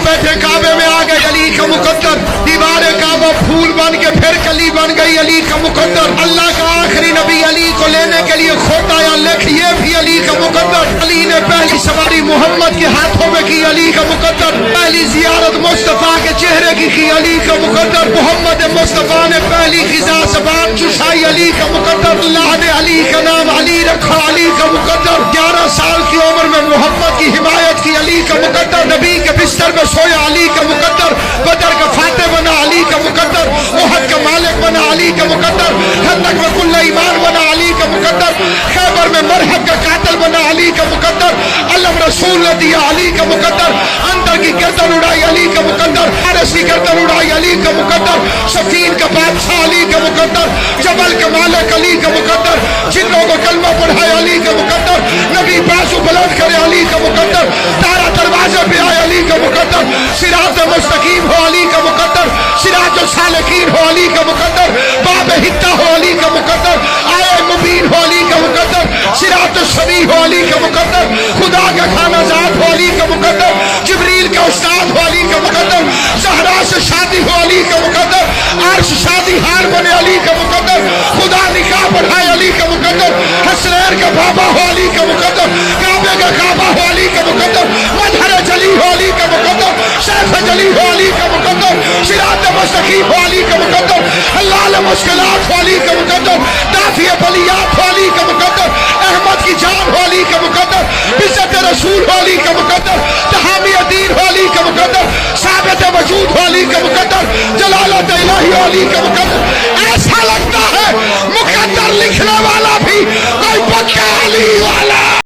بیٹھے کعبے میں آ گئے علی کا مقدر، دیوار کعبہ پھول بن کے پھر کلی بن گئی علی کا مقدر، اللہ کا آخری نبی علی کو لینے کے لیے کھوتا یا لکھ یہ بھی علی کا مقدر، علی نے پہلی سواری محمد کے ہاتھوں میں کی علی کا مقدر، پہلی زیارت مصطفیٰ کے چہرے کی علی کا مقدر، محمد مصطفیٰ نے پہلی خزاں زبان چشائی علی کا مقدر، اللہ نے علی کا نام علی رکھا علی کا مقدر، 11 سال کی عمر میں محمد کی حمایت کی علی کا مقدر، نبی کے بستر میں سویا علی کا مقدر، بدر کا فاتح بنا علی کا مقدر، احد کا مالک بنا علی کا مقدر، خندق میں کل ایمان بنا علی کا مقدر، خیبر میں مرحب کا قاتل بنا علی کا مقدر، علم رسول نے دیا علی کا مقدر، اندر کی گردن اڑائی علی کا مقدر، حارث کی گردن اڑائی علی کا مقدر، صفین کا بادشاہ علی کا مقدر، جبل کا مالک علی کا مقدر، جنوں کو کلمہ پڑھائے علی کا مقدر، نبی بازو بلند کرے علی کا مقدر، تارا دروازے پہ آئے علی کا مقدر، صراط مستقیم ہو علی کا مقدر، صراط السالکین ہو علی کا مقدر، باب حتہ ہو علی کا مقدر، آئے مبین ہو علی کا مقدر، صراط السوی ہو علی کا مقدر، خدا کا کھانا ذات ہو علی کا مقدر، جبریل کا استاد ہو علی کا مقدر، زہرا سے شادی ہو علی کا مقدر، عرش شادی ہار بنے علی کا مقدر، خدا نکاح پڑھائے علی کا مقدر، حسنین کا بابا ہو علی کا مقدر، کعبے کا کعبہ ہو علی کا مقدر، مظہر جلی ہو علی کا مقدر، شیخ جلی ہو علی کا مقدر، صراط مستقیم ہو علی کا مقدر، حلال مشکلات ہو علی کا مقدر، دافع بلیات ہو علی کا مقدر، احمد کی جان ہو علی کا مقدر، عزت رسول ہو علی کا مقدر، تحامی دین ہو علی کا مقدر، ثابت وجود ہو علی کا مقدر، جلالت الہی ہو علی کا مقدر. ایسا لگتا ہے مقدر لکھنے والا